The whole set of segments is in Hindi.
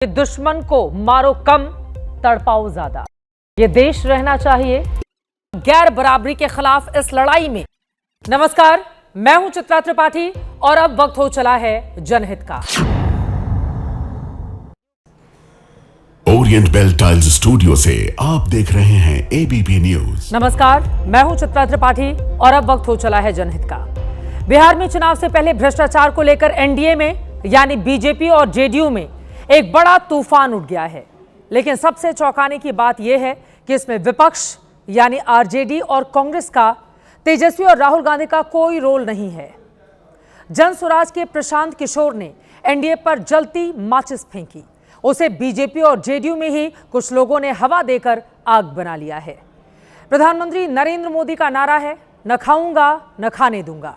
दुश्मन को मारो कम, तड़पाओ ज्यादा। ये देश रहना चाहिए गैर बराबरी के खिलाफ इस लड़ाई में। नमस्कार, मैं हूं चित्रा त्रिपाठी और अब वक्त हो चला है जनहित का। ओरिएंट बेल टाइल्स स्टूडियो से आप देख रहे हैं एबीपी न्यूज। नमस्कार, मैं हूं चित्रा त्रिपाठी और अब वक्त हो चला है जनहित का। बिहार में चुनाव से पहले भ्रष्टाचार को लेकर एनडीए में यानी बीजेपी और जेडीयू में एक बड़ा तूफान उठ गया है। लेकिन सबसे चौंकाने की बात यह है कि इसमें विपक्ष यानी आरजेडी और कांग्रेस का, तेजस्वी और राहुल गांधी का कोई रोल नहीं है। जनसुराज के प्रशांत किशोर ने एनडीए पर जलती माचिस फेंकी। उसे बीजेपी और जेडीयू में ही कुछ लोगों ने हवा देकर आग बना लिया है। प्रधानमंत्री नरेंद्र मोदी का नारा है, न खाऊंगा न खाने दूंगा।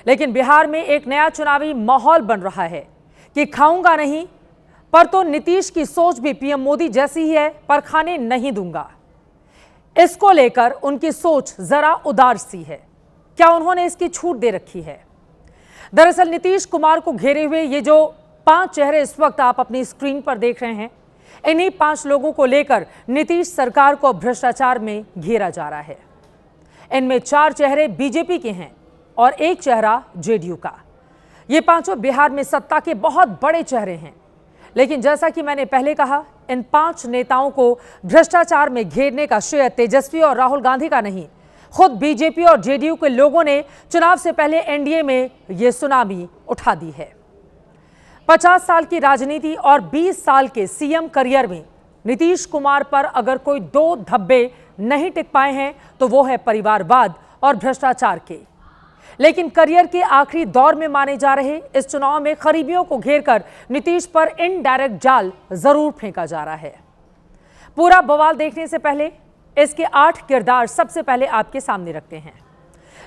लेकिन बिहार में एक नया चुनावी माहौल बन रहा है कि खाऊंगा नहीं, पर तो नीतीश की सोच भी पीएम मोदी जैसी ही है, पर खाने नहीं दूंगा। इसको लेकर उनकी सोच जरा उदार सी है। क्या उन्होंने इसकी छूट दे रखी है? दरअसल नीतीश कुमार को घेरे हुए ये जो 5 चेहरे इस वक्त आप अपनी स्क्रीन पर देख रहे हैं, इन्हीं 5 लोगों को लेकर नीतीश सरकार को भ्रष्टाचार में घेरा जा रहा है। इनमें 4 चेहरे बीजेपी के हैं और 1 चेहरा जेडीयू का। ये पांचों बिहार में सत्ता के बहुत बड़े चेहरे हैं। लेकिन जैसा कि मैंने पहले कहा, इन 5 नेताओं को भ्रष्टाचार में घेरने का श्रेय तेजस्वी और राहुल गांधी का नहीं, खुद बीजेपी और जेडीयू के लोगों ने चुनाव से पहले एनडीए में ये सुनामी उठा दी है। 50 साल की राजनीति और 20 साल के सीएम करियर में नीतीश कुमार पर अगर कोई 2 धब्बे नहीं टिक पाए हैं तो वो है परिवारवाद और भ्रष्टाचार के। लेकिन करियर के आखिरी दौर में माने जा रहे इस चुनाव में खरीबियों को घेरकर नीतीश पर इनडायरेक्ट जाल जरूर फेंका जा रहा है। पूरा बवाल देखने से पहले इसके 8 किरदार सबसे पहले आपके सामने रखते हैं,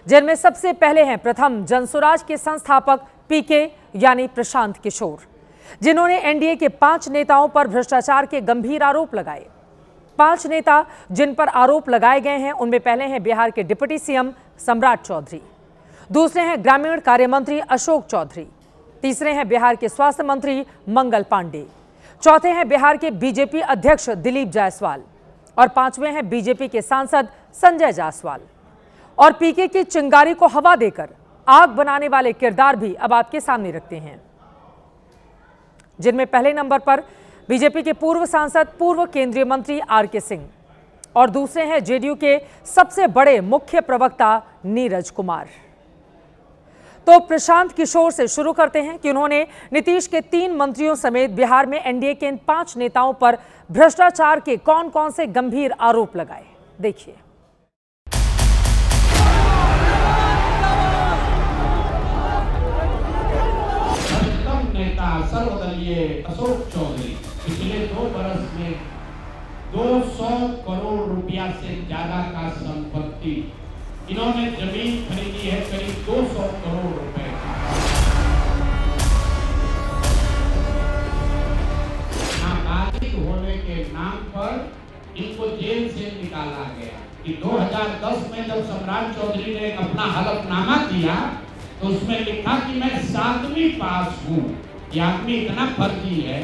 जिनमें सबसे पहले हैं प्रथम जनसुराज के संस्थापक पीके यानी प्रशांत किशोर, जिन्होंने एनडीए के 5 नेताओं पर भ्रष्टाचार के गंभीर आरोप लगाए। 5 नेता जिन पर आरोप लगाए गए हैं उनमें पहले हैं बिहार के डिप्टी सीएम सम्राट चौधरी, दूसरे हैं ग्रामीण कार्य मंत्री अशोक चौधरी, तीसरे हैं बिहार के स्वास्थ्य मंत्री मंगल पांडे, चौथे हैं बिहार के बीजेपी अध्यक्ष दिलीप जायसवाल और 5वें हैं बीजेपी के सांसद संजय जायसवाल। और पीके की चिंगारी को हवा देकर आग बनाने वाले किरदार भी अब आपके सामने रखते हैं, जिनमें पहले नंबर पर बीजेपी के पूर्व सांसद पूर्व केंद्रीय मंत्री आरके सिंह और दूसरे हैं जेडीयू के सबसे बड़े मुख्य प्रवक्ता नीरज कुमार। तो प्रशांत किशोर से शुरू करते हैं कि उन्होंने नीतीश के 3 मंत्रियों समेत बिहार में एनडीए के इन 5 नेताओं पर भ्रष्टाचार के कौन-कौन से गंभीर आरोप लगाए। देखिए। नेता सर्वदलीय अशोक चौधरी पिछले 2 वर्ष में 200 करोड़ रुपया से ज्यादा का संपत्ति, इन्होंने जमीन खरीदी है करीब 200 करोड़ रुपए की। नाबालिग होने के नाम पर इनको जेल से निकाला गया। कि 2010 में जब सम्राट चौधरी ने अपना हलफनामा दिया तो उसमें लिखा कि मैं 7वीं पास हूँ। ये आदमी इतना फर्जी है,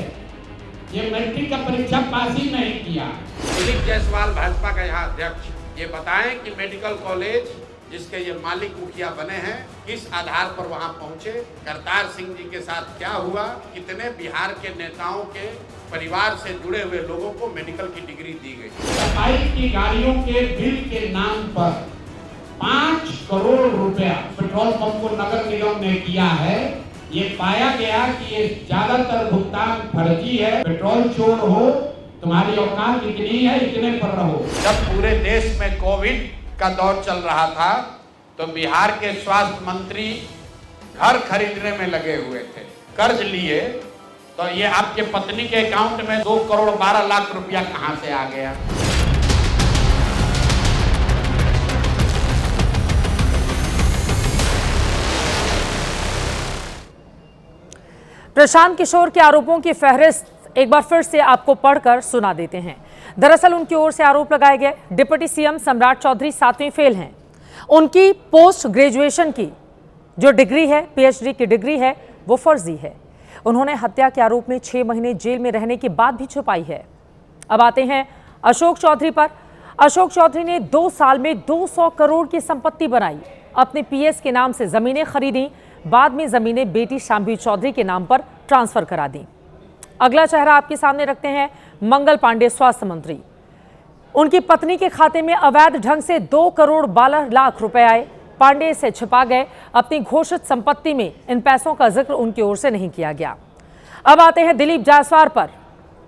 ये मैट्रिक का परीक्षा पास ही नहीं किया। दिलीप जायसवाल भाजपा का यहाँ अध्यक्ष, ये बताएं कि मेडिकल कॉलेज जिसके ये मालिक मुखिया बने हैं किस आधार पर वहां पहुंचे, करतार सिंह जी के साथ क्या हुआ, कितने बिहार के नेताओं के परिवार से जुड़े हुए लोगों को मेडिकल की डिग्री दी गई। सफाई की गाड़ियों के बिल के नाम पर 5 करोड़ रुपया पेट्रोल पंप को नगर निगम ने किया है। ये पाया गया कि ये ज्यादातर भुगतान फर्जी है। पेट्रोल चोर हो, तुम्हारी औकात इतनी है, इतने पर रहो। जब पूरे देश में कोविड का दौर चल रहा था तो बिहार के स्वास्थ्य मंत्री घर खरीदने में लगे हुए थे, कर्ज लिए, तो ये आपके पत्नी के अकाउंट में 2 करोड़ 12 लाख रुपया कहां से आ गया? प्रशांत किशोर के आरोपों की फहरिस्त एक बार फिर से आपको पढ़कर सुना देते हैं। दरअसल उनकी ओर से आरोप लगाए गए डिप्टी सीएम सम्राट चौधरी 7वीं फेल हैं। उनकी पोस्ट ग्रेजुएशन की जो डिग्री है, पीएचडी की डिग्री है, वो फर्जी है। उन्होंने हत्या के आरोप में 6 महीने जेल में रहने की बात भी छुपाई है। अब आते हैं अशोक चौधरी पर। अशोक चौधरी ने 2 साल में 200 करोड़ की संपत्ति बनाई, अपने पीएस के नाम से जमीनें खरीदी, बाद में जमीनें बेटी शांभवी चौधरी के नाम पर ट्रांसफर करा दी। अगला चेहरा आपके सामने रखते हैं मंगल पांडे, स्वास्थ्य मंत्री। उनकी पत्नी के खाते में अवैध ढंग से 2 करोड़ 12 लाख रुपए आए। पांडे इसे छिपा गए। अपनी घोषित संपत्ति में इन पैसों का जिक्र उनकी ओर से नहीं किया गया। अब आते हैं दिलीप जायसवाल पर।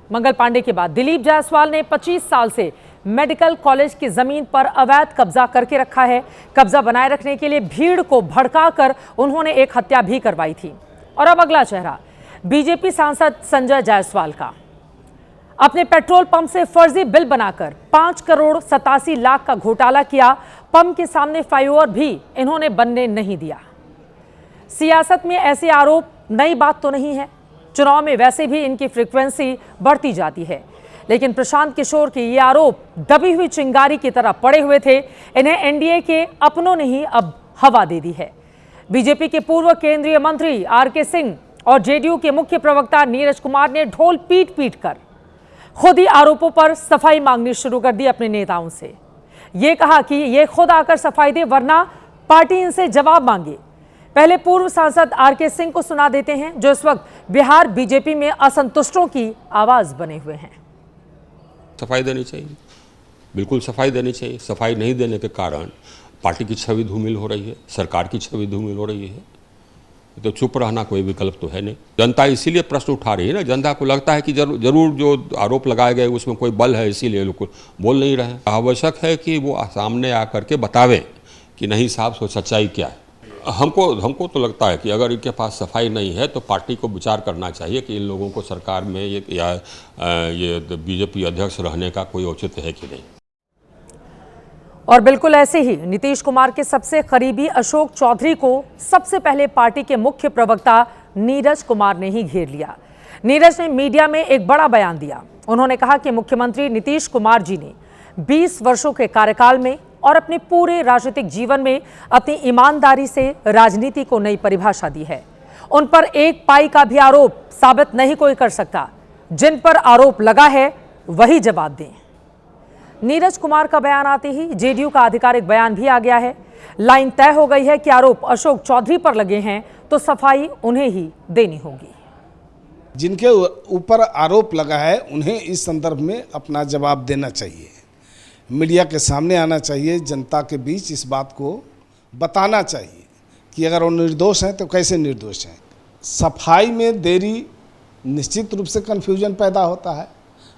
मंगल पांडे के बाद दिलीप जायसवाल ने 25 साल से मेडिकल कॉलेज की जमीन पर अवैध कब्जा करके रखा है। कब्जा बनाए रखने के लिए भीड़ को भड़काकर उन्होंने एक हत्या भी करवाई थी। और अब अगला चेहरा बीजेपी सांसद संजय जायसवाल का। अपने पेट्रोल पंप से फर्जी बिल बनाकर 5 करोड़ 87 लाख का घोटाला किया। पंप के सामने फ्लाईओवर भी इन्होंने बनने नहीं दिया। सियासत में ऐसे आरोप नई बात तो नहीं है, चुनाव में वैसे भी इनकी फ्रीक्वेंसी बढ़ती जाती है, लेकिन प्रशांत किशोर के ये आरोप दबी हुई चिंगारी की तरह पड़े हुए थे। इन्हें एनडीए के अपनों ने ही अब हवा दे दी है। बीजेपी के पूर्व केंद्रीय मंत्री आरके सिंह और जेडीयू के मुख्य प्रवक्ता नीरज कुमार ने ढोल पीट पीट कर खुद ही आरोपों पर सफाई मांगनी शुरू कर दी अपने नेताओं से। ये कहा कि ये खुद आकर सफाई दे, वरना पार्टी इनसे जवाब मांगे। पहले पूर्व सांसद आरके सिंह को सुना देते हैं, जो इस वक्त बिहार बीजेपी में असंतुष्टों की आवाज बने हुए हैं। सफाई देनी चाहिए, बिल्कुल सफाई देनी चाहिए। सफाई नहीं देने के कारण पार्टी की छवि धूमिल हो रही है, सरकार की छवि धूमिल हो रही है। तो चुप रहना कोई विकल्प तो है नहीं। जनता इसीलिए प्रश्न उठा रही है ना, जनता को लगता है कि जरूर जो आरोप लगाए गए उसमें कोई बल है, इसीलिए लोग बोल नहीं रहे। आवश्यक है कि वो सामने आकर के बतावे कि नहीं साहब, सो सच्चाई क्या है। हमको तो लगता है कि अगर इनके पास सफाई नहीं है तो पार्टी को विचार करना चाहिए कि इन लोगों को सरकार में ये बीजेपी अध्यक्ष रहने का कोई औचित्य है कि नहीं। और बिल्कुल ऐसे ही नीतीश कुमार के सबसे करीबी अशोक चौधरी को सबसे पहले पार्टी के मुख्य प्रवक्ता नीरज कुमार ने ही घेर लिया। नीरज ने मीडिया में एक बड़ा बयान दिया। उन्होंने कहा कि मुख्यमंत्री नीतीश कुमार जी ने 20 वर्षों के कार्यकाल में और अपने पूरे राजनीतिक जीवन में अपनी ईमानदारी से राजनीति को नई परिभाषा दी है। उन पर एक पाई का भी आरोप साबित नहीं कोई कर सकता। जिन पर आरोप लगा है वही जवाब दें। नीरज कुमार का बयान आते ही जेडीयू का आधिकारिक बयान भी आ गया है। लाइन तय हो गई है कि आरोप अशोक चौधरी पर लगे हैं तो सफाई उन्हें ही देनी होगी। जिनके ऊपर आरोप लगा है उन्हें इस संदर्भ में अपना जवाब देना चाहिए, मीडिया के सामने आना चाहिए, जनता के बीच इस बात को बताना चाहिए कि अगर वो निर्दोष हैं तो कैसे निर्दोष हैं। सफाई में देरी निश्चित रूप से कन्फ्यूजन पैदा होता है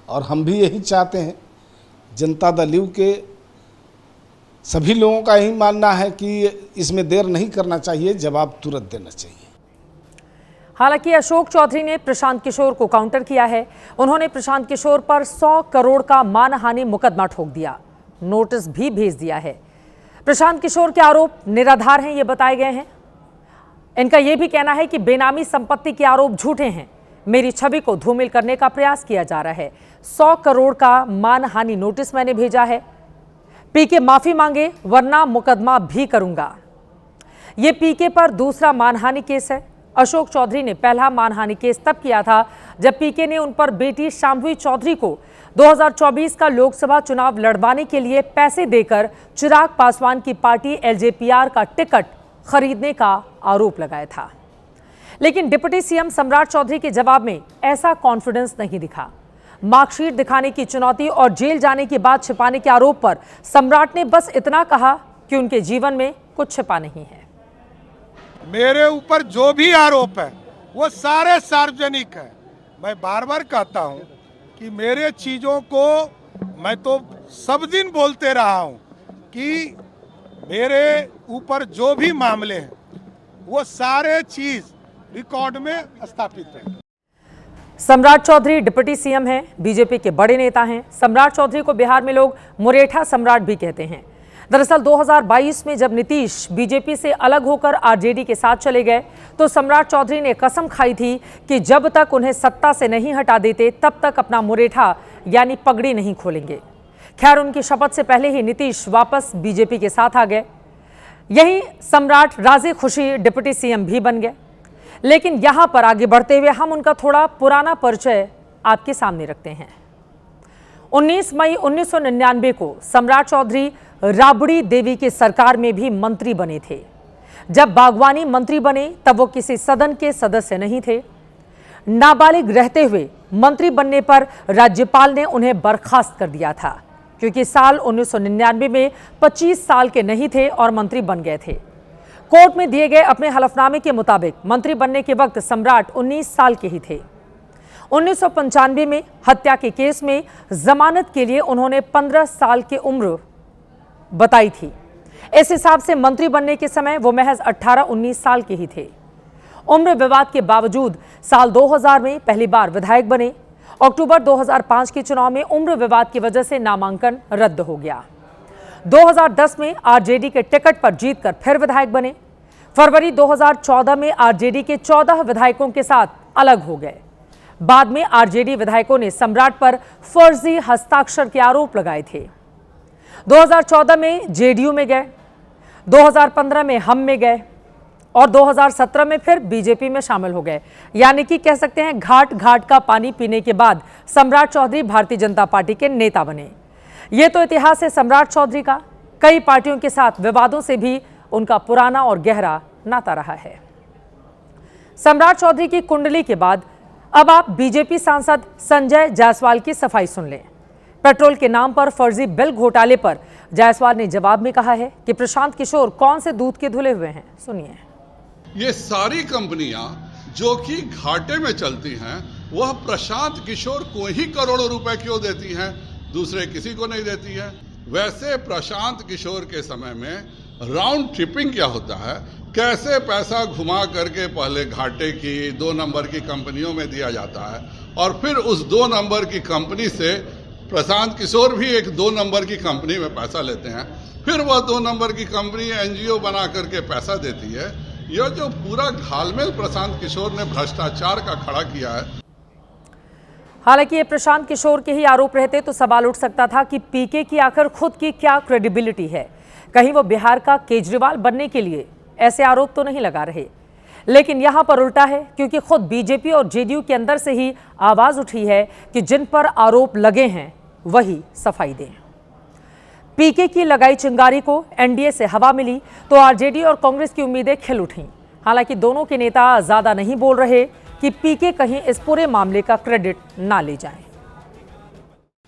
और हम भी यही चाहते हैं। जनता दल यू के सभी लोगों का यही मानना है कि इसमें देर नहीं करना चाहिए, जवाब तुरंत देना चाहिए। हालांकि अशोक चौधरी ने प्रशांत किशोर को काउंटर किया है। उन्होंने प्रशांत किशोर पर 100 करोड़ का मानहानि मुकदमा ठोक दिया, नोटिस भी भेज दिया है। प्रशांत किशोर के आरोप निराधार हैं, ये बताए गए हैं। इनका यह भी कहना है कि बेनामी संपत्ति के आरोप झूठे हैं, मेरी छवि को धूमिल करने का प्रयास किया जा रहा है। 100 करोड़ का मानहानि नोटिस मैंने भेजा है, पीके माफी मांगे वरना मुकदमा भी करूंगा। यह पीके पर दूसरा मानहानि केस है। अशोक चौधरी ने पहला मानहानि केस तब किया था जब पीके ने उन पर बेटी शांभवी चौधरी को 2024 का लोकसभा चुनाव लड़वाने के लिए पैसे देकर चिराग पासवान की पार्टी एलजेपीआर का टिकट खरीदने का आरोप लगाया था। लेकिन डिप्टी सीएम सम्राट चौधरी के जवाब में ऐसा कॉन्फिडेंस नहीं दिखा। मार्कशीट दिखाने की चुनौती और जेल जाने की बात छिपाने के आरोप पर सम्राट ने बस इतना कहा कि उनके जीवन में कुछ छिपा नहीं है। मेरे ऊपर जो भी आरोप है वो सारे सार्वजनिक है। मैं बार बार कहता हूं कि मेरे चीजों को मैं तो सब दिन बोलते रहा हूं कि मेरे ऊपर जो भी मामले हैं वो सारे चीज रिकॉर्ड में स्थापित है। सम्राट चौधरी डिप्टी सीएम हैं, बीजेपी के बड़े नेता हैं। सम्राट चौधरी को बिहार में लोग मुरेठा सम्राट भी कहते हैं। दरअसल 2022 में जब नीतीश बीजेपी से अलग होकर आरजेडी के साथ चले गए तो सम्राट चौधरी ने कसम खाई थी कि जब तक उन्हें सत्ता से नहीं हटा देते तब तक अपना मुरेठा यानी पगड़ी नहीं खोलेंगे। खैर, उनकी शपथ से पहले ही नीतीश वापस बीजेपी के साथ आ गए। यही सम्राट राजी खुशी डिप्टी सीएम भी बन गए। लेकिन यहां पर आगे बढ़ते हुए हम उनका थोड़ा पुराना परिचय आपके सामने रखते हैं। 19 मई 1999 को सम्राट चौधरी राबड़ी देवी की सरकार में भी मंत्री बने थे। जब बागवानी मंत्री बने तब वो किसी सदन के सदस्य नहीं थे। नाबालिग रहते हुए मंत्री बनने पर राज्यपाल ने उन्हें बर्खास्त कर दिया था, क्योंकि साल 1999 में 25 साल के नहीं थे और मंत्री बन गए थे। कोर्ट में दिए गए अपने हलफनामे के मुताबिक मंत्री बनने के वक्त सम्राट 19 साल के ही थे। 1995 में हत्या के केस में जमानत के लिए उन्होंने 15 साल की उम्र बताई थी। इस हिसाब से मंत्री बनने के समय वो महज 18-19 साल के ही थे। उम्र विवाद के बावजूद साल 2000 में पहली बार विधायक बने। अक्टूबर 2005 के चुनाव में उम्र विवाद की वजह से नामांकन रद्द हो गया। 2010 में आरजेडी के टिकट पर जीतकर फिर विधायक बने। फरवरी 2014 में आरजेडी के 14 विधायकों के साथ अलग हो गए। बाद में आरजेडी विधायकों ने सम्राट पर फर्जी हस्ताक्षर के आरोप लगाए थे। 2014 में जेडीयू में गए, 2015 में हम में गए और 2017 में फिर बीजेपी में शामिल हो गए। यानी कि कह सकते हैं घाट घाट का पानी पीने के बाद सम्राट चौधरी भारतीय जनता पार्टी के नेता बने। ये तो इतिहास है सम्राट चौधरी का। कई पार्टियों के साथ विवादों से भी उनका पुराना और गहरा नाता रहा है। सम्राट चौधरी की कुंडली के बाद अब आप बीजेपी सांसद संजय जायसवाल की सफाई सुन लें। पेट्रोल के नाम पर फर्जी बिल घोटाले पर जायसवाल ने जवाब में कहा है कि प्रशांत किशोर कौन से दूध के धुले हुए हैं। सुनिए। ये सारी कंपनियां जो कि घाटे में चलती हैं, वह प्रशांत किशोर को ही करोड़ों रुपए क्यों देती हैं, दूसरे किसी को नहीं देती है। वैसे प्रशांत किशोर के समय में राउंड ट्रिपिंग क्या होता है, कैसे पैसा घुमा करके पहले घाटे की 2 नंबर की कंपनियों में दिया जाता है और फिर उस 2 नंबर की कंपनी से प्रशांत किशोर भी एक 2 नंबर की कंपनी में पैसा लेते हैं, फिर वह 2 नंबर की कंपनी एनजीओ बना करके पैसा देती है। यह जो पूरा घालमेल प्रशांत किशोर ने भ्रष्टाचार का खड़ा किया है। हालांकि ये प्रशांत किशोर के ही आरोप रहते तो सवाल उठ सकता था कि पीके की आखिर खुद की क्या क्रेडिबिलिटी है। कहीं वो बिहार का केजरीवाल बनने के लिए ऐसे आरोप तो नहीं लगा रहे। लेकिन यहां पर उल्टा है, क्योंकि खुद बीजेपी और जेडीयू के अंदर से ही आवाज उठी है कि जिन पर आरोप लगे हैं वही सफाई दें। पीके की लगाई चिंगारी को एनडीए से हवा मिली तो आरजेडी और कांग्रेस की उम्मीदें खिल उठीं। हालांकि दोनों के नेता ज्यादा नहीं बोल रहे कि पीके कहीं इस पूरे मामले का क्रेडिट ना ले जाएं।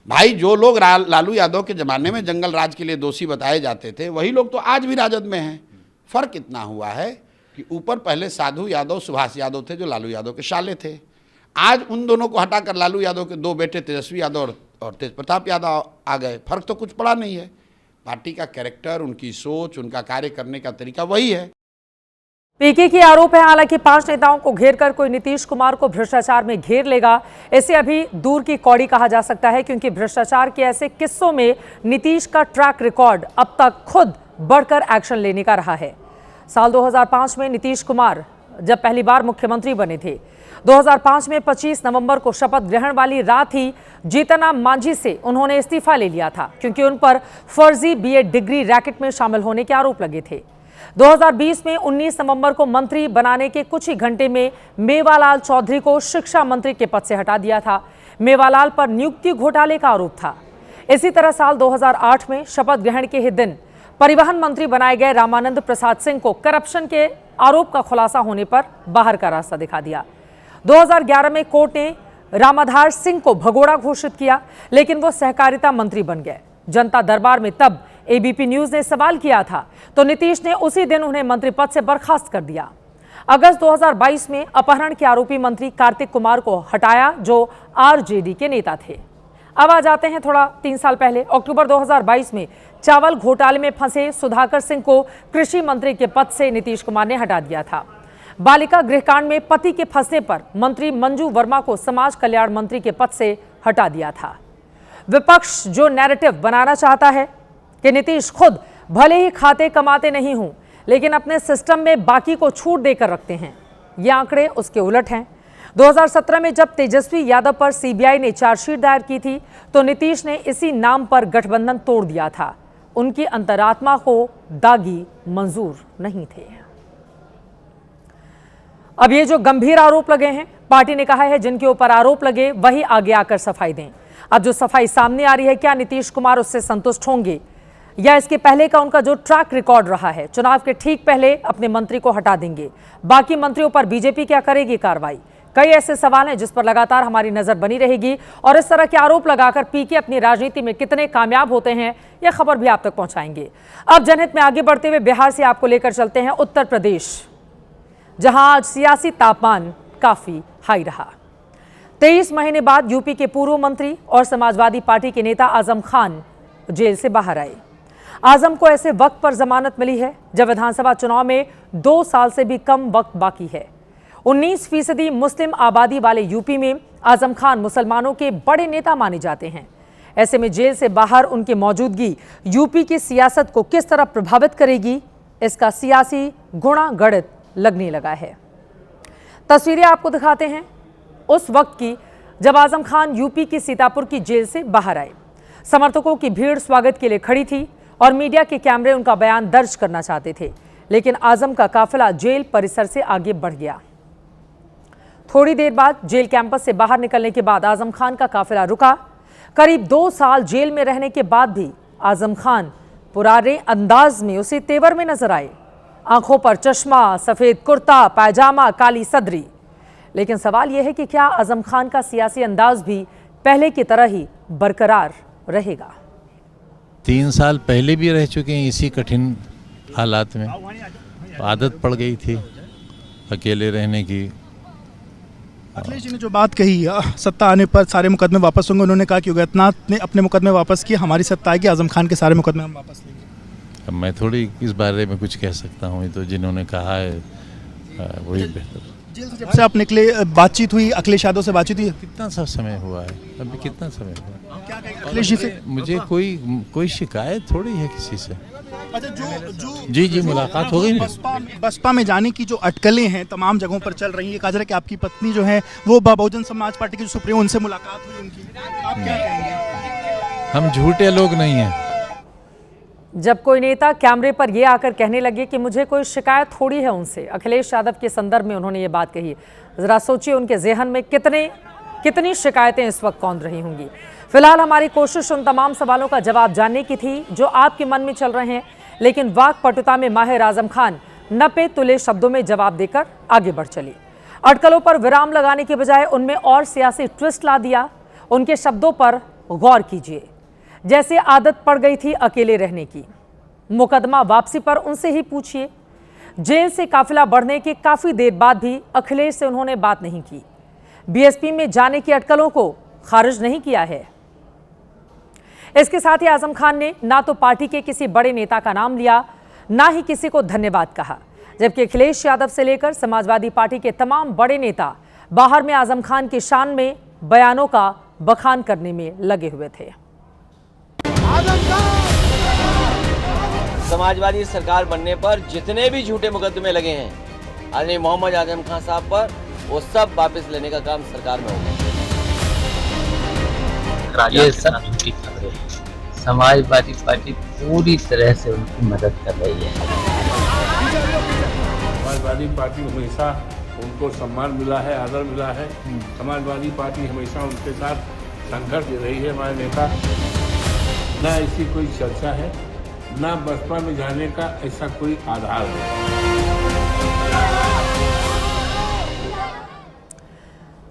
भाई, जो लोग लालू यादव के जमाने में जंगल राज के लिए दोषी बताए जाते थे, वही लोग तो आज भी राजद में हैं। फर्क इतना हुआ है कि ऊपर पहले साधु यादव, सुभाष यादव थे जो लालू यादव के साले थे। आज उन दोनों को हटाकर लालू यादव के 2 बेटे तेजस्वी यादव और तेज प्रताप यादव आ गए। फर्क तो कुछ पड़ा नहीं है। पार्टी का कैरेक्टर, उनकी सोच, उनका कार्य करने का तरीका वही है। पीके की आरोप है हालांकि 5 नेताओं को घेरकर कोई नीतीश कुमार को भ्रष्टाचार में घेर लेगा, इसे अभी दूर की कौड़ी कहा जा सकता है, क्योंकि भ्रष्टाचार के ऐसे किस्सों में नीतीश का ट्रैक रिकॉर्ड अब तक खुद बढ़कर एक्शन लेने का रहा है। साल 2005 में नीतीश कुमार जब पहली बार मुख्यमंत्री बने थे, 2005 में 25 नवंबर को शपथ ग्रहण वाली रात ही जीतनराम मांझी से उन्होंने इस्तीफा ले लिया था, क्योंकि उन पर फर्जी बीएड डिग्री रैकेट में शामिल होने के आरोप लगे थे। 2020 में 19 नवंबर को मंत्री बनाने के कुछ ही घंटे में मेवालाल चौधरी को शिक्षा मंत्री के पद से हटा दिया था। मेवालाल पर नियुक्ति घोटाले का आरोप था। इसी तरह साल 2008 में शपथ ग्रहण के ही दिन परिवहन मंत्री बनाए गए रामानंद प्रसाद सिंह को करप्शन के आरोप का खुलासा होने पर बाहर का रास्ता दिखा दिया। 2011 में कोर्ट ने रामाधार सिंह को भगोड़ा घोषित किया, लेकिन वो सहकारिता मंत्री बन गए। जनता दरबार में तब एबीपी न्यूज ने सवाल किया था तो नीतीश ने उसी दिन उन्हें मंत्री पद से बर्खास्त कर दिया। अगस्त 2022 में अपहरण के आरोपी मंत्री कार्तिक कुमार को हटाया, जो आरजेडी के नेता थे। अब आ जाते हैं थोड़ा 3 साल पहले। अक्टूबर 2022 में चावल घोटाले में फंसे सुधाकर सिंह को कृषि मंत्री के पद से नीतीश कुमार ने हटा दिया था। बालिका गृहकांड में पति के फंसने पर मंत्री मंजू वर्मा को समाज कल्याण मंत्री के पद से हटा दिया था। विपक्ष जो नैरेटिव बनाना चाहता है कि नीतीश खुद भले ही खाते कमाते नहीं हूं, लेकिन अपने सिस्टम में बाकी को छूट देकर रखते हैं, ये आंकड़े उसके उलट हैं। 2017 में जब तेजस्वी यादव पर सीबीआई ने चार्जशीट दायर की थी तो नीतीश ने इसी नाम पर गठबंधन तोड़ दिया था। उनकी अंतरात्मा को दागी मंजूर नहीं थे। अब ये जो गंभीर आरोप लगे हैं, पार्टी ने कहा है जिनके ऊपर आरोप लगे वही आगे आकर सफाई दें। अब जो सफाई सामने आ रही है, क्या नीतीश कुमार उससे संतुष्ट होंगे या इसके पहले का उनका जो ट्रैक रिकॉर्ड रहा है, चुनाव के ठीक पहले अपने मंत्री को हटा देंगे, बाकी मंत्रियों पर बीजेपी क्या करेगी कार्रवाई? कई ऐसे सवाल हैं जिस पर लगातार हमारी नजर बनी रहेगी और इस तरह के आरोप लगाकर पीके अपनी राजनीति में कितने कामयाब होते हैं यह खबर भी आप तक पहुंचाएंगे। अब जनहित में आगे बढ़ते हुए बिहार से आपको लेकर चलते हैं उत्तर प्रदेश, जहां आज सियासी तापमान काफी हाई रहा। 23 महीने बाद यूपी के पूर्व मंत्री और समाजवादी पार्टी के नेता आजम खान जेल से बाहर आए। आजम को ऐसे वक्त पर जमानत मिली है जब विधानसभा चुनाव में 2 साल से भी कम वक्त बाकी है। 19% मुस्लिम आबादी वाले यूपी में आजम खान मुसलमानों के बड़े नेता माने जाते हैं। ऐसे में जेल से बाहर उनकी मौजूदगी यूपी की सियासत को किस तरह प्रभावित करेगी, इसका सियासी गुणा गणित लगने लगा है। तस्वीरें आपको दिखाते हैं उस वक्त की जब आजम खान यूपी की सीतापुर की जेल से बाहर आए। समर्थकों की भीड़ स्वागत के लिए खड़ी थी और मीडिया के कैमरे उनका बयान दर्ज करना चाहते थे, लेकिन आजम का काफिला जेल परिसर से आगे बढ़ गया। थोड़ी देर बाद जेल कैंपस से बाहर निकलने के बाद आजम खान का काफिला रुका। करीब 2 साल जेल में रहने के बाद भी आजम खान पुराने अंदाज में उसी तेवर में नजर आए। आंखों पर चश्मा, सफेद कुर्ता पायजामा, काली सदरी। लेकिन सवाल यह है कि क्या आजम खान का सियासी अंदाज भी पहले की तरह ही बरकरार रहेगा? 3 साल पहले भी रह चुके हैं इसी कठिन हालात में। आदत पड़ गई थी अकेले रहने की। अखिलेश जी ने जो बात कही, सत्ता आने पर सारे मुकदमे वापस होंगे, उन्होंने कहा कि योगी आदित्यनाथ ने अपने मुकदमे वापस किए, हमारी सत्ता आएगी, आजम खान के सारे मुकदमे हम वापस लेंगे। अब मैं थोड़ी इस बारे में कुछ कह सकता हूँ, ये तो जिन्होंने कहा है वही बेहतर। जेल से जब से आप निकले, बातचीत हुई अखिलेश यादव से? बातचीत हुई? कितना सा समय हुआ है अभी, कितना समय हुआ? क्या कहेंगे अखिलेश जी से? मुझे कोई शिकायत थोड़ी है किसी से। अच्छा, जो जी मुलाकात हो गई ना। बसपा में जाने की जो अटकलें हैं तमाम जगहों पर चल रही है, कहा जा रहा है कि आपकी पत्नी जो है वो बहुजन समाज पार्टी की जो सुप्रीमो, उनसे मुलाकात हुई उनकी, आप क्या कहेंगे? हम झूठे लोग नहीं हैं। जब कोई नेता कैमरे पर यह आकर कहने लगे कि मुझे कोई शिकायत थोड़ी है उनसे, अखिलेश यादव के संदर्भ में उन्होंने ये बात कही, जरा सोचिए उनके जेहन में कितनी शिकायतें इस वक्त कौंध रही होंगी। फिलहाल हमारी कोशिश उन तमाम सवालों का जवाब जानने की थी जो आपके मन में चल रहे हैं, लेकिन वाक पटुता में माहिर आजम खान नपे तुले शब्दों में जवाब देकर आगे बढ़ चले। अटकलों पर विराम लगाने के बजाय उनमें और सियासी ट्विस्ट ला दिया। उनके शब्दों पर गौर कीजिए, जैसे आदत पड़ गई थी अकेले रहने की। मुकदमा वापसी पर उनसे ही पूछिए। जेल से काफिला बढ़ने के काफी देर बाद भी अखिलेश से उन्होंने बात नहीं की। बीएसपी में जाने की अटकलों को खारिज नहीं किया है। इसके साथ ही आजम खान ने ना तो पार्टी के किसी बड़े नेता का नाम लिया, ना ही किसी को धन्यवाद कहा, जबकि अखिलेश यादव से लेकर समाजवादी पार्टी के तमाम बड़े नेता बाहर में आजम खान की शान में बयानों का बखान करने में लगे हुए थे। समाजवादी सरकार बनने पर जितने भी झूठे मुकदमे लगे हैं आदरणीय मोहम्मद आजम खान साहब पर, वो सब वापस लेने का काम सरकार में होगा। ये सब झूठी खबरें हैं। समाजवादी पार्टी पूरी तरह से उनकी मदद कर रही है। समाजवादी पार्टी हमेशा उनको सम्मान मिला है, आदर मिला है। समाजवादी पार्टी हमेशा उनके साथ संघर्ष दे रही है। हमारे नेता, ना ऐसी कोई चर्चा है, ना बसपा में जाने का ऐसा कोई आधार है।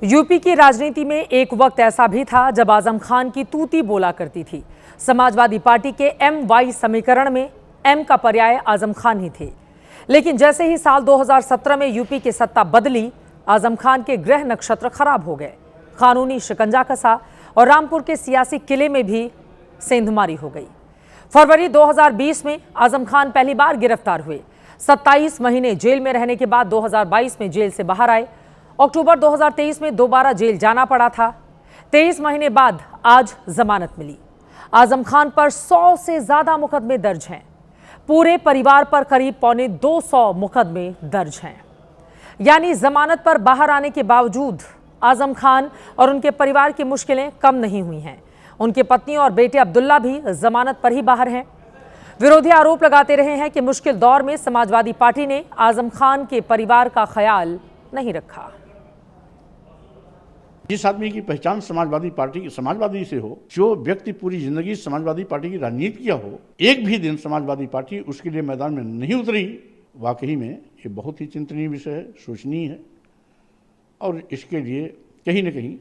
यूपी की राजनीति में एक वक्त ऐसा भी था जब आजम खान की तूती बोला करती थी। समाजवादी पार्टी के MY समीकरण में M का पर्याय आजम खान ही थे। लेकिन जैसे ही साल 2017 में यूपी की सत्ता बदली, आजम खान के ग्रह नक्षत्र खराब हो गए। कानूनी शिकंजा कसा और रामपुर के सियासी किले में भी सेंधमारी हो गई। फरवरी 2020 में आजम खान पहली बार गिरफ्तार हुए। 27 महीने जेल में रहने के बाद 2022 में जेल से बाहर आए। अक्टूबर 2023 में दोबारा जेल जाना पड़ा था। 23 महीने बाद आज जमानत मिली। आजम खान पर 100 से ज्यादा मुकदमे दर्ज हैं। पूरे परिवार पर करीब 250 मुकदमे दर्ज हैं। यानी जमानत पर बाहर आने के बावजूद आजम खान और उनके परिवार की मुश्किलें कम नहीं हुई हैं। उनकी पत्नी और बेटे अब्दुल्ला भी जमानत पर ही बाहर हैं। विरोधी आरोप लगाते रहे हैं कि मुश्किल दौर में समाजवादी पार्टी ने आजम खान के परिवार का ख्याल नहीं रखा। जिस आदमी की पहचान समाजवादी से हो, जो व्यक्ति पूरी जिंदगी समाजवादी पार्टी की राजनीति किया हो, एक भी दिन समाजवादी पार्टी उसके लिए मैदान में नहीं उतरी, वाकई में ये बहुत ही चिंतनीय विषय है, सोचनीय है। और इसके लिए कहीं न कहीं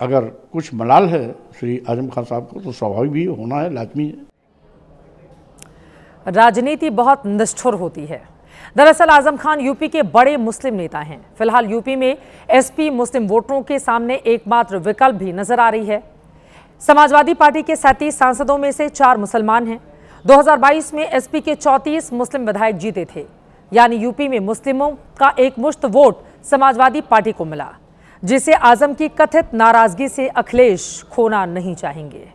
अगर कुछ मलाल है श्री आजम खान साहब को, तो स्वाभाविक भी होना है, लाजमी है। राजनीति बहुत निष्ठुर होती है। दरअसल आजम खान यूपी के बड़े मुस्लिम नेता हैं। फिलहाल यूपी में एसपी मुस्लिम वोटरों के सामने एकमात्र विकल्प भी नजर आ रही है। समाजवादी पार्टी के 37 सांसदों में से 4 मुसलमान हैं। 2022 में एसपी के 34 मुस्लिम विधायक जीते थे, यानी यूपी में मुस्लिमों का एकमुश्त वोट समाजवादी पार्टी को मिला, जिसे आजम की कथित नाराजगी से अखिलेश खोना नहीं चाहेंगे।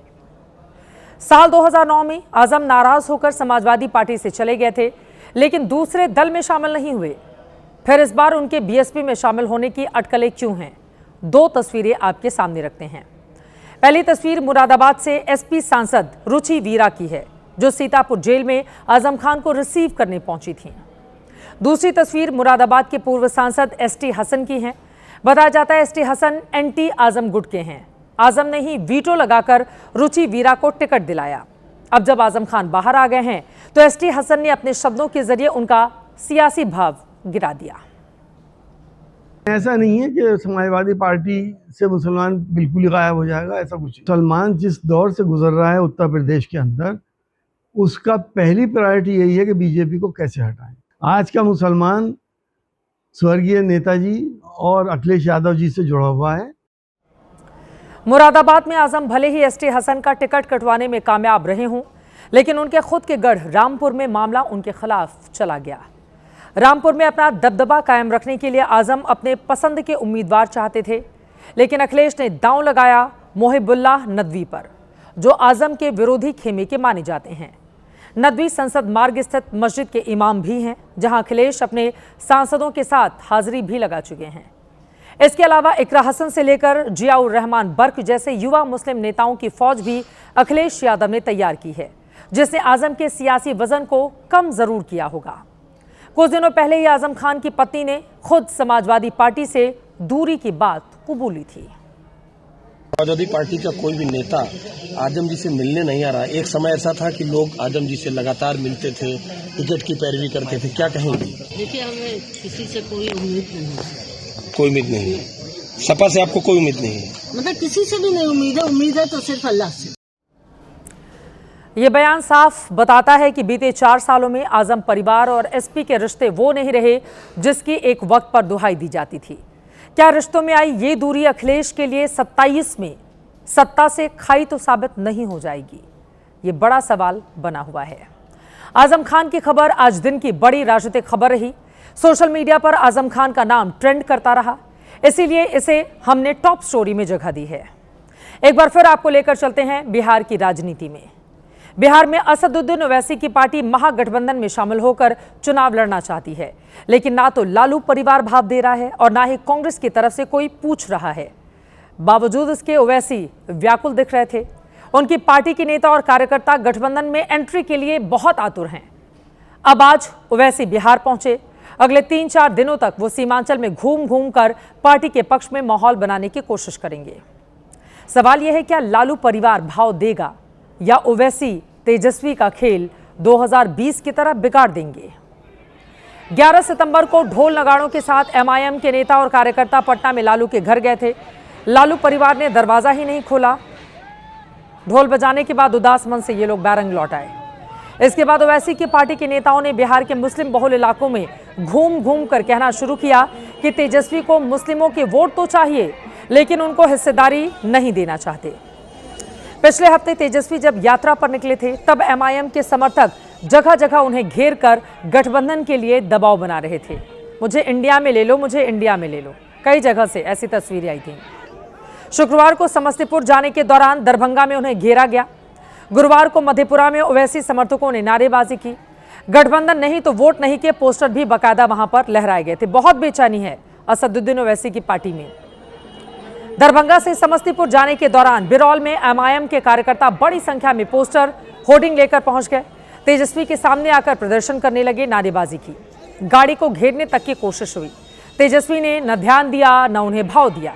साल 2009 में आजम नाराज होकर समाजवादी पार्टी से चले गए थे, लेकिन दूसरे दल में शामिल नहीं हुए। फिर इस बार उनके बीएसपी में शामिल होने की अटकलें क्यों हैं? 2 तस्वीरें आपके सामने रखते हैं। पहली तस्वीर मुरादाबाद से एसपी सांसद रुचि वीरा की है, जो सीतापुर जेल में आजम खान को रिसीव करने पहुंची थी। दूसरी तस्वीर मुरादाबाद के पूर्व सांसद एसटी हसन की है। बताया जाता है एसटी हसन एंटी आजम गुट के हैं। आजम ने ही वीटो लगाकर रुचि वीरा को टिकट दिलाया। अब जब आजम खान बाहर आ गए हैं, तो एसटी हसन ने अपने शब्दों के जरिए उनका सियासी भाव गिरा दिया। ऐसा नहीं है कि समाजवादी पार्टी से मुसलमान बिल्कुल ही गायब हो जाएगा, ऐसा कुछ। मुसलमान जिस दौर से गुजर रहा है उत्तर प्रदेश के अंदर, उसका पहली प्रायोरिटी यही है कि बीजेपी को कैसे हटाएं। आज का मुसलमान स्वर्गीय नेताजी और अखिलेश यादव जी से जुड़ा हुआ है। मुरादाबाद में आजम भले ही एसटी हसन का टिकट कटवाने में कामयाब रहे हों, लेकिन उनके खुद के गढ़ रामपुर में मामला उनके खिलाफ चला गया। रामपुर में अपना दबदबा कायम रखने के लिए आजम अपने पसंद के उम्मीदवार चाहते थे, लेकिन अखिलेश ने दांव लगाया मोहिबुल्लाह नदवी पर, जो आजम के विरोधी खेमे के माने जाते हैं। नदवी संसद मार्ग स्थित मस्जिद के इमाम भी हैं, जहां अखिलेश अपने सांसदों के साथ हाजिरी भी लगा चुके हैं। इसके अलावा इकरा हसन से लेकर जियाउर रहमान बर्क जैसे युवा मुस्लिम नेताओं की फौज भी अखिलेश यादव ने तैयार की है, जिसने आजम के सियासी वजन को कम जरूर किया होगा। कुछ दिनों पहले ही आजम खान की पत्नी ने खुद समाजवादी पार्टी से दूरी की बात कबूली थी। समाजवादी पार्टी का कोई भी नेता आजम जी से मिलने नहीं आ रहा। एक समय ऐसा था कि लोग आजम जी से लगातार मिलते थे, टिकट की पैरवी करते थे। क्या कहेंगे? देखिए, हमें किसी से कोई उम्मीद नहीं है। कोई उम्मीद नहीं है? सपा से आपको कोई उम्मीद नहीं है? मतलब किसी से भी नहीं उम्मीद है तो सिर्फ अल्लाह से। ये बयान साफ बताता है कि बीते 4 सालों में आजम परिवार और एसपी के रिश्ते वो नहीं रहे जिसकी एक वक्त पर दुहाई दी जाती थी। क्या रिश्तों में आई ये दूरी अखिलेश के लिए 27 में सत्ता से खाई तो साबित नहीं हो जाएगी? ये बड़ा सवाल बना हुआ है। आजम खान की खबर आज दिन की बड़ी राजनीतिक खबर रही। सोशल मीडिया पर आजम खान का नाम ट्रेंड करता रहा, इसीलिए इसे हमने टॉप स्टोरी में जगह दी है। एक बार फिर आपको लेकर चलते हैं बिहार की राजनीति में। बिहार में असदुद्दीन ओवैसी की पार्टी महागठबंधन में शामिल होकर चुनाव लड़ना चाहती है, लेकिन ना तो लालू परिवार भाव दे रहा है और ना ही कांग्रेस की तरफ से कोई पूछ रहा है। बावजूद इसके ओवैसी व्याकुल दिख रहे थे। उनकी पार्टी के नेता और कार्यकर्ता गठबंधन में एंट्री के लिए बहुत आतुर हैं। अब आज ओवैसी बिहार पहुंचे। अगले 3-4 दिनों तक वो सीमांचल में घूम घूम कर पार्टी के पक्ष में माहौल बनाने की कोशिश करेंगे। सवाल यह है, क्या लालू परिवार भाव देगा या ओवैसी तेजस्वी का खेल 2020 की तरह बिगाड़ देंगे? 11 सितंबर को ढोल नगाड़ों के साथ एमआईएम के नेता और कार्यकर्ता पटना में लालू के घर गए थे। लालू परिवार ने दरवाजा ही नहीं खोला। ढोल बजाने के बाद उदास मन से ये लोग बैरंग लौट आए। इसके बाद ओवैसी की पार्टी के नेताओं ने बिहार के मुस्लिम बहुल इलाकों में घूम घूम कर कहना शुरू किया कि तेजस्वी को मुस्लिमों के वोट तो चाहिए, लेकिन उनको हिस्सेदारी नहीं देना चाहते। पिछले हफ्ते तेजस्वी जब यात्रा पर निकले थे, तब एमआईएम के समर्थक जगह जगह उन्हें घेर कर गठबंधन के लिए दबाव बना रहे थे। मुझे इंडिया में ले लो, मुझे इंडिया में ले लो। कई जगह से ऐसी तस्वीरें आई थी। शुक्रवार को समस्तीपुर जाने के दौरान दरभंगा में उन्हें घेरा गया। गुरुवार को मधेपुरा में ओवैसी समर्थकों ने नारेबाजी की। गठबंधन नहीं तो वोट नहीं के पोस्टर भी बाकायदा वहां पर लहराए गए थे। बहुत बेचैनी है असदुद्दीन ओवैसी की पार्टी में। दरभंगा से समस्तीपुर जाने के दौरान बिरौल में एमआईएम के कार्यकर्ता बड़ी संख्या में पोस्टर होर्डिंग लेकर पहुंच गए। तेजस्वी के सामने आकर प्रदर्शन करने लगे, नारेबाजी की, गाड़ी को घेरने तक की कोशिश हुई। तेजस्वी ने न ध्यान दिया न उन्हें भाव दिया।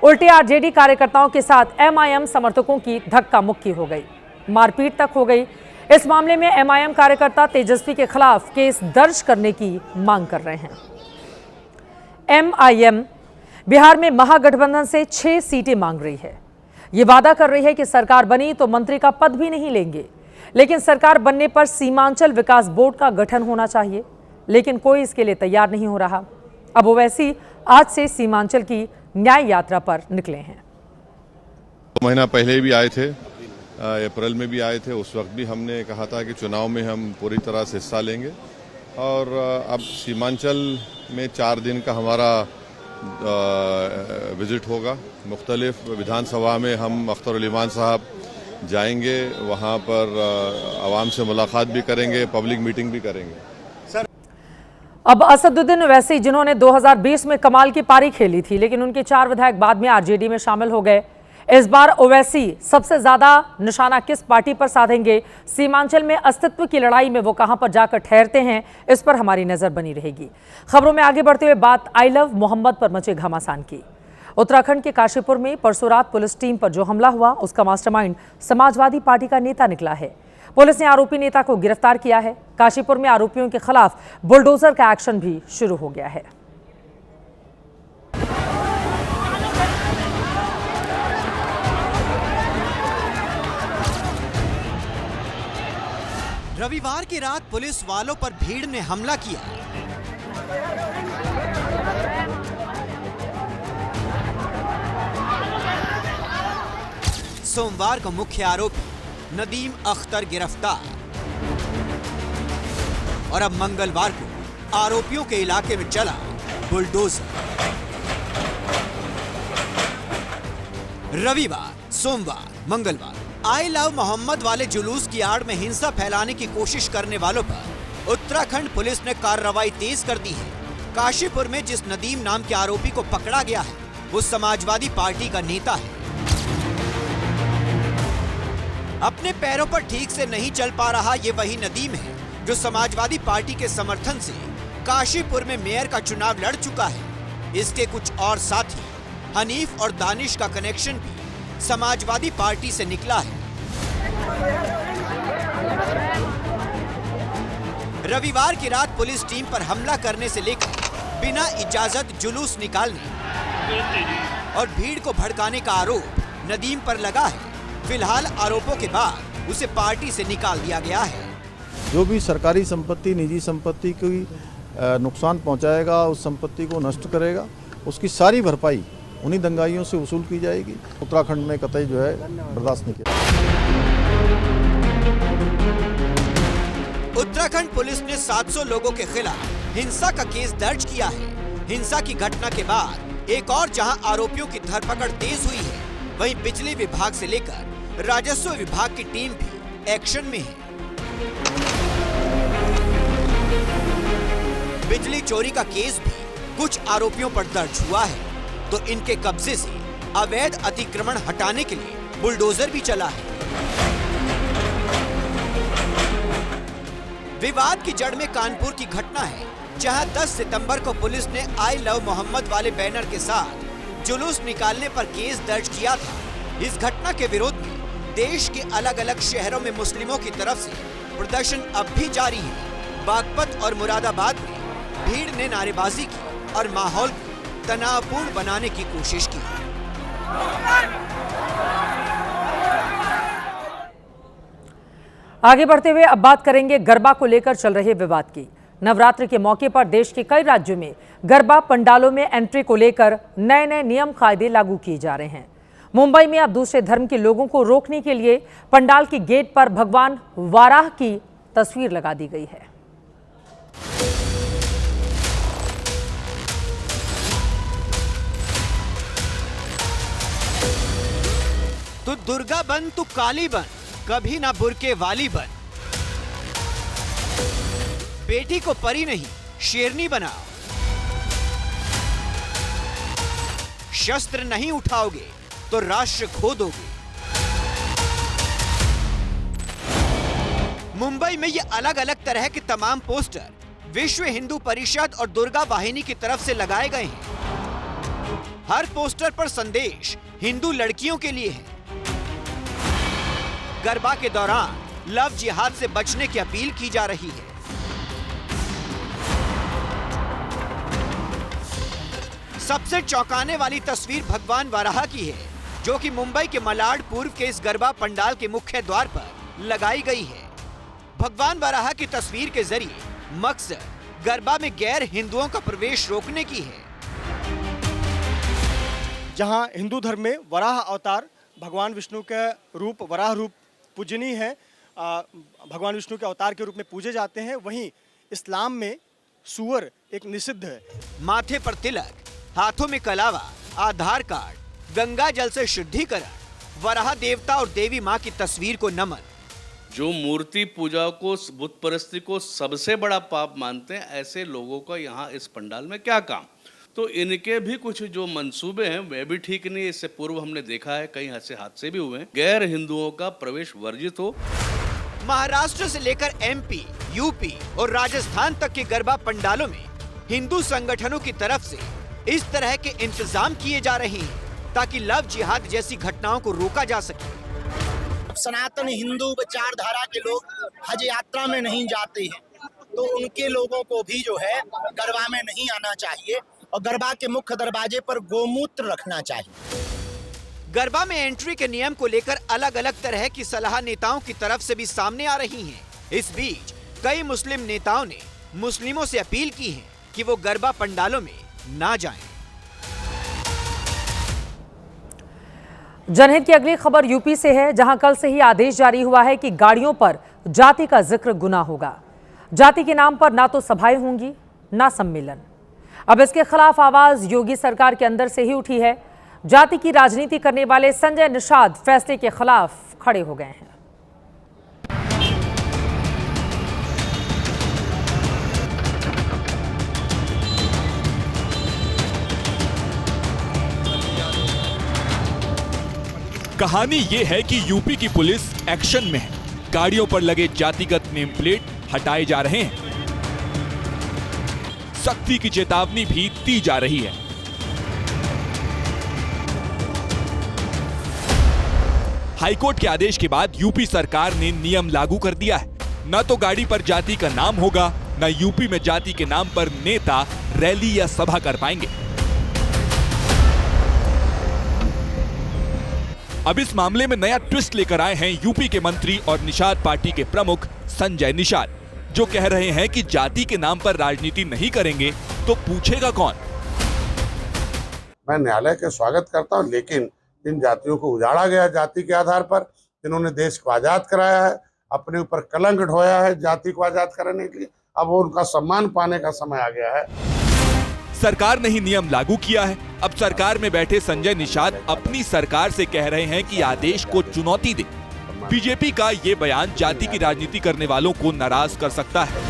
उल्टे आरजेडी कार्यकर्ताओं के साथ एमआईएम समर्थकों की धक्का मुक्की हो गई, मारपीट तक हो गई। इस मामले में एमआईएम कार्यकर्ता तेजस्वी के खिलाफ केस दर्ज करने की मांग कर रहे हैं। एमआईएम बिहार में महागठबंधन से 6 सीटें मांग रही है। ये वादा कर रही है कि सरकार बनी तो मंत्री का पद भी नहीं लेंगे, लेकिन सरकार बनने पर सीमांचल विकास बोर्ड का गठन होना चाहिए, लेकिन कोई इसके लिए तैयार नहीं हो रहा। अब ओवैसी आज से सीमांचल की न्याय यात्रा पर निकले हैं। महीना पहले भी आए थे, अप्रैल में भी आए थे। उस वक्त भी हमने कहा था कि चुनाव में हम पूरी तरह से हिस्सा लेंगे और अब सीमांचल में 4 दिन का हमारा विजिट होगा। मुख्तलिफ विधानसभा में हम अख्तर उल ईमान साहब जाएंगे, वहाँ पर आवाम से मुलाकात भी करेंगे, पब्लिक मीटिंग भी करेंगे। अब असदुद्दीन ओवैसी, जिन्होंने 2020 में कमाल की पारी खेली थी, लेकिन उनके 4 विधायक बाद में आरजेडी में शामिल हो गए। इस बार ओवैसी सबसे ज्यादा निशाना किस पार्टी पर साधेंगे? सीमांचल में अस्तित्व की लड़ाई में वो कहां पर जाकर ठहरते हैं, इस पर हमारी नजर बनी रहेगी। खबरों में आगे बढ़ते हुए बात आई लव मोहम्मद पर मचे घमासान की। उत्तराखंड के काशीपुर में परसों रात पुलिस टीम पर जो हमला हुआ, उसका मास्टरमाइंड समाजवादी पार्टी का नेता निकला है। पुलिस ने आरोपी नेता को गिरफ्तार किया है। काशीपुर में आरोपियों के खिलाफ बुलडोजर का एक्शन भी शुरू हो गया है। रविवार की रात पुलिस वालों पर भीड़ ने हमला किया। सोमवार को मुख्य आरोपी नदीम अख्तर गिरफ्तार और अब मंगलवार को आरोपियों के इलाके में चला बुलडोजर। रविवार, सोमवार, मंगलवार आई लव मोहम्मद वाले जुलूस की आड़ में हिंसा फैलाने की कोशिश करने वालों पर उत्तराखंड पुलिस ने कार्रवाई तेज कर दी है। काशीपुर में जिस नदीम नाम के आरोपी को पकड़ा गया है, वो समाजवादी पार्टी का नेता है। अपने पैरों पर ठीक से नहीं चल पा रहा ये वही नदीम है जो समाजवादी पार्टी के समर्थन से काशीपुर में मेयर का चुनाव लड़ चुका है। इसके कुछ और साथी हनीफ और दानिश का कनेक्शन भी समाजवादी पार्टी से निकला है। रविवार की रात पुलिस टीम पर हमला करने से लेकर बिना इजाजत जुलूस निकालने और भीड़ को भड़काने का आरोप नदीम पर लगा है। फिलहाल आरोपों के बाद उसे पार्टी से निकाल दिया गया है। जो भी सरकारी संपत्ति, निजी संपत्ति को नुकसान पहुंचाएगा, उस संपत्ति को नष्ट करेगा, उसकी सारी भरपाई उन्हीं दंगाइयों से वसूल की जाएगी। उत्तराखंड में कतई जो है बर्दाश्त नहीं किया। उत्तराखंड पुलिस ने 700 लोगों के खिलाफ हिंसा का केस दर्ज किया है। हिंसा की घटना के बाद एक और जहां आरोपियों की धरपकड़ तेज हुई है, वहीं बिजली विभाग से लेकर राजस्व विभाग की टीम भी एक्शन में है। बिजली चोरी का केस भी कुछ आरोपियों पर दर्ज हुआ है, तो इनके कब्जे से अवैध अतिक्रमण हटाने के लिए बुलडोजर भी चला है। विवाद की जड़ में कानपुर की घटना है, जहां 10 सितंबर को पुलिस ने आई लव मोहम्मद वाले बैनर के साथ जुलूस निकालने पर केस दर्ज किया था। इस घटना के विरोध में देश के अलग अलग शहरों में मुस्लिमों की तरफ से प्रदर्शन अब भी जारी है। बागपत और मुरादाबाद में भीड़ ने नारेबाजी की और माहौल को तनावपूर्ण बनाने की कोशिश की। आगे बढ़ते हुए अब बात करेंगे गरबा को लेकर चल रहे विवाद की। नवरात्र के मौके पर देश के कई राज्यों में गरबा पंडालों में एंट्री को लेकर नए नए नियम कायदे लागू किए जा रहे हैं। मुंबई में अब दूसरे धर्म के लोगों को रोकने के लिए पंडाल की गेट पर भगवान वाराह की तस्वीर लगा दी गई है। तू दुर्गा बन, तू काली बन, कभी ना बुरके वाली बन। बेटी को परी नहीं शेरनी बनाओ। शस्त्र नहीं उठाओगे तो राष्ट्र खो दोगे। मुंबई में ये अलग अलग तरह के तमाम पोस्टर विश्व हिंदू परिषद और दुर्गा वाहिनी की तरफ से लगाए गए हैं। हर पोस्टर पर संदेश हिंदू लड़कियों के लिए है। गरबा के दौरान लव जिहाद से बचने की अपील की जा रही है। सबसे चौंकाने वाली तस्वीर भगवान वराह की है, जो कि मुंबई के मलाड पूर्व के इस गरबा पंडाल के मुख्य द्वार पर लगाई गई है। भगवान वराह की तस्वीर के जरिए मकसद गरबा में गैर हिंदुओं का प्रवेश रोकने की है। जहां हिंदू धर्म में वराह अवतार भगवान विष्णु का रूप वराह रूप पूजनीय है, भगवान विष्णु के अवतार के रूप में पूजे जाते हैं, वहीं इस्लाम में सूअर एक निषिद्ध है। माथे पर तिलक, हाथों में कलावा, आधार कार्ड, गंगा जल से शुद्धिकरण, वराह देवता और देवी माँ की तस्वीर को नमन। जो मूर्ति पूजा को, बुत परस्ती को सबसे बड़ा पाप मानते हैं, ऐसे लोगों का यहाँ इस पंडाल में क्या काम? तो इनके भी कुछ जो मंसूबे हैं वे भी ठीक नहीं। इससे पूर्व हमने देखा है कई ऐसे हादसे भी हुए हैं। गैर हिंदुओं का प्रवेश वर्जित हो। महाराष्ट्र से लेकर एमपी, यूपी और राजस्थान तक के गरबा पंडालों में हिंदू संगठनों की तरफ से इस तरह के इंतजाम किए जा रहे हैं ताकि लव जिहाद जैसी घटनाओं को रोका जा सके। सनातन हिंदू विचारधारा के लोग हज यात्रा में नहीं जाते हैं, तो उनके लोगों को भी जो है गरबा में नहीं आना चाहिए और गरबा के मुख्य दरवाजे पर गोमूत्र रखना चाहिए। गरबा में एंट्री के नियम को लेकर अलग अलग तरह की सलाह नेताओं की तरफ से भी सामने आ रही हैं। इस बीच कई मुस्लिम नेताओं ने मुस्लिमों से अपील की है कि वो गरबा पंडालों में ना जाएं। जनहित की अगली खबर यूपी से है, जहां कल से ही आदेश जारी हुआ है कि गाड़ियों पर जाति का जिक्र गुनाह होगा। जाति के नाम पर ना तो सभाएं होंगी ना सम्मेलन। अब इसके खिलाफ आवाज योगी सरकार के अंदर से ही उठी है। जाति की राजनीति करने वाले संजय निषाद फैसले के खिलाफ खड़े हो गए हैं। कहानी ये है कि यूपी की पुलिस एक्शन में है। गाड़ियों पर लगे जातिगत नेम प्लेट हटाए जा रहे हैं। सख्ती की चेतावनी भी दी जा रही है। हाईकोर्ट के आदेश के बाद यूपी सरकार ने नियम लागू कर दिया है। न तो गाड़ी पर जाति का नाम होगा, न यूपी में जाति के नाम पर नेता रैली या सभा कर पाएंगे। अब इस मामले में नया ट्विस्ट लेकर आए हैं यूपी के मंत्री और निषाद पार्टी के प्रमुख संजय निषाद, जो कह रहे हैं कि जाति के नाम पर राजनीति नहीं करेंगे तो पूछेगा कौन। मैं न्यायालय का स्वागत करता हूं, लेकिन इन जातियों को उजाड़ा गया जाति के आधार पर, इन्होंने देश को आजाद कराया है, अपने ऊपर कलंक ढोया है जाति को आजाद कराने के लिए। अब वो उनका सम्मान पाने का समय आ गया है। सरकार ने ही नियम लागू किया है। अब सरकार में बैठे संजय निषाद अपनी सरकार से कह रहे हैं कि आदेश को चुनौती दे। बीजेपी का ये बयान जाति की राजनीति करने वालों को नाराज कर सकता है।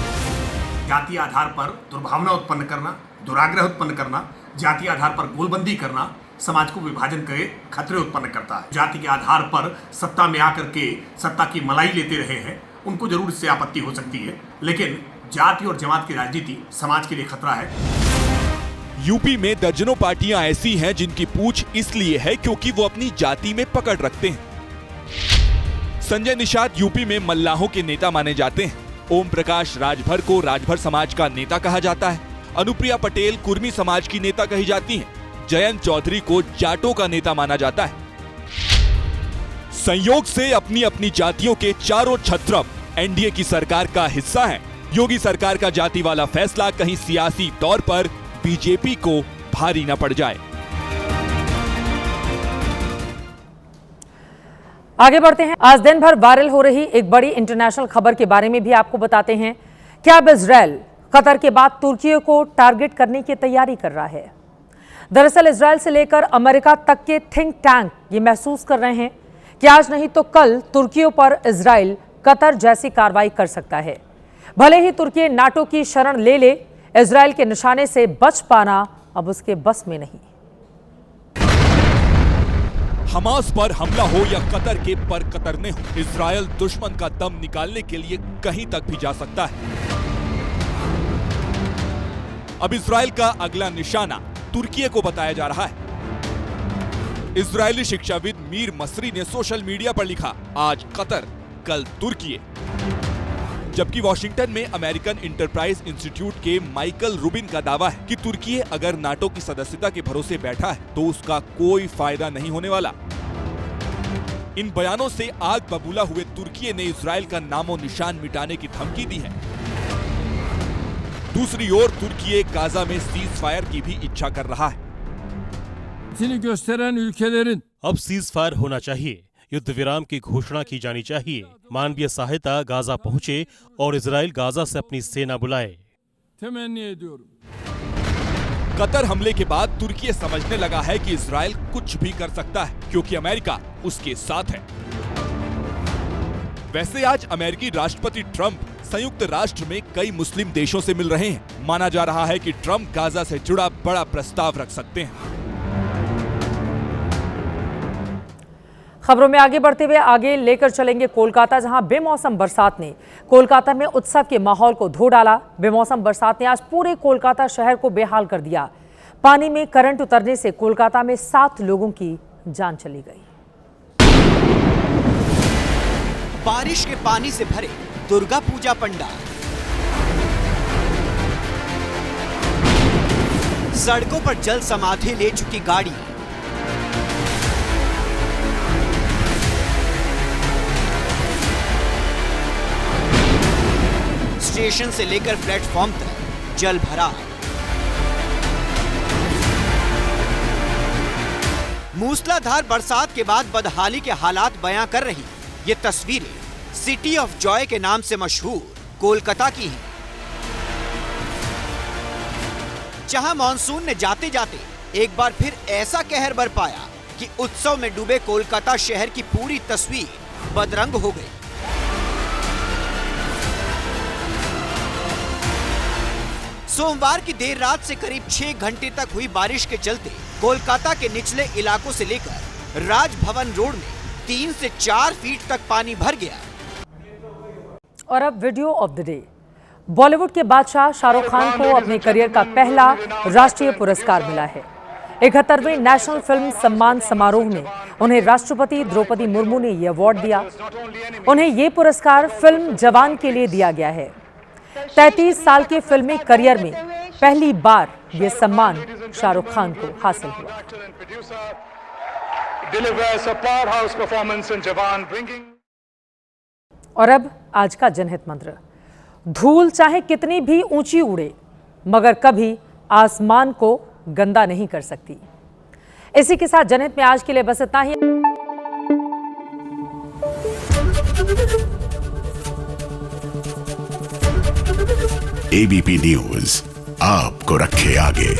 जाति आधार पर दुर्भावना उत्पन्न करना, दुराग्रह उत्पन्न करना, जाति आधार पर गोलबंदी करना समाज को विभाजन के खतरे उत्पन्न करता है। जाति के आधार पर सत्ता में आकर के सत्ता की मलाई लेते रहे हैं, उनको जरूर इससे आपत्ति हो सकती है, लेकिन जाति और जमात की राजनीति समाज के लिए खतरा है। यूपी में दर्जनों पार्टियां ऐसी हैं जिनकी पूछ इसलिए है क्योंकि वो अपनी जाति में पकड़ रखते हैं। संजय निषाद यूपी में मल्लाहों के नेता माने जाते हैं। ओम प्रकाश राजभर को राजभर समाज का नेता कहा जाता है। अनुप्रिया पटेल कुर्मी समाज की नेता कही जाती हैं। जयंत चौधरी को जाटों का नेता माना जाता है। संयोग से अपनी अपनी जातियों के चारों छत्रप एनडीए की सरकार का हिस्सा हैं। योगी सरकार का जाति वाला फैसला कहीं सियासी तौर पर बीजेपी को भारी न पड़ जाए। आगे बढ़ते हैं। आज दिन भर वायरल हो रही एक बड़ी इंटरनेशनल खबर के बारे में भी आपको बताते हैं। क्या अब इजराइल कतर के बाद तुर्की को टारगेट करने की तैयारी कर रहा है? दरअसल इजराइल से लेकर अमेरिका तक के थिंक टैंक ये महसूस कर रहे हैं कि आज नहीं तो कल तुर्की पर इजराइल कतर जैसी कार्रवाई कर सकता है। भले ही तुर्की नाटो की शरण ले ले, इजराइल के निशाने से बच पाना अब उसके बस में नहीं। हमास पर हमला हो या कतर के पर कतरने हो, इजराइल दुश्मन का दम निकालने के लिए कहीं तक भी जा सकता है। अब इजराइल का अगला निशाना तुर्की को बताया जा रहा है। इजरायली शिक्षाविद मीर मसरी ने सोशल मीडिया पर लिखा, आज कतर, कल तुर्की। जबकि वॉशिंगटन में अमेरिकन इंटरप्राइज इंस्टीट्यूट के माइकल रूबिन का दावा है कि तुर्की अगर नाटो की सदस्यता के भरोसे बैठा है तो उसका कोई फायदा नहीं होने वाला। इन बयानों से आग बबूला हुए तुर्की ने इजराइल का नामो निशान मिटाने की धमकी दी है। दूसरी ओर तुर्की गाजा में सीज फायर की भी इच्छा कर रहा है। अब सीज फायर होना चाहिए, युद्ध विराम की घोषणा की जानी चाहिए, मानवीय सहायता गाजा पहुंचे और इजराइल गाजा से अपनी सेना बुलाए। कतर हमले के बाद तुर्की समझने लगा है कि इजराइल कुछ भी कर सकता है क्योंकि अमेरिका उसके साथ है। वैसे आज अमेरिकी राष्ट्रपति ट्रंप संयुक्त राष्ट्र में कई मुस्लिम देशों से मिल रहे हैं। माना जा रहा है कि ट्रंप गाजा से जुड़ा बड़ा प्रस्ताव रख सकते हैं। खबरों में आगे बढ़ते हुए आगे लेकर चलेंगे कोलकाता, जहां बेमौसम बरसात ने कोलकाता में उत्सव के माहौल को धो डाला। बेमौसम बरसात ने आज पूरे कोलकाता शहर को बेहाल कर दिया। पानी में करंट उतरने से कोलकाता में 7 लोगों की जान चली गई। बारिश के पानी से भरे दुर्गा पूजा पंडाल, सड़कों पर जल समाधि ले चुकी गाड़ी, स्टेशन से लेकर प्लेटफॉर्म तक जल भरा। मूसलाधार बरसात के बाद बदहाली के हालात बयां कर रही ये तस्वीरें सिटी ऑफ जॉय के नाम से मशहूर कोलकाता की हैं, जहां मॉनसून ने जाते जाते एक बार फिर ऐसा कहर बरपाया कि उत्सव में डूबे कोलकाता शहर की पूरी तस्वीर बदरंग हो गई। सोमवार की देर रात से करीब 6 घंटे तक हुई बारिश के चलते कोलकाता के निचले इलाकों से लेकर राजभवन रोड में 3 से 4 फीट तक पानी भर गया। और अब video of the day. Bollywood के बादशाह शाहरुख खान को अपने करियर का पहला राष्ट्रीय पुरस्कार मिला है। 71वें नेशनल फिल्म सम्मान समारोह में उन्हें राष्ट्रपति द्रौपदी मुर्मू ने यह अवार्ड दिया। उन्हें यह पुरस्कार फिल्म जवान के लिए दिया गया है। 33 साल के फिल्मी करियर में पहली बार यह सम्मान शाहरुख खान को हासिल हुआ। और अब आज का जनहित मंत्र। धूल चाहे कितनी भी ऊंची उड़े मगर कभी आसमान को गंदा नहीं कर सकती। इसी के साथ जनहित में आज के लिए बस इतना ही। एबीपी न्यूज आपको रखे आगे।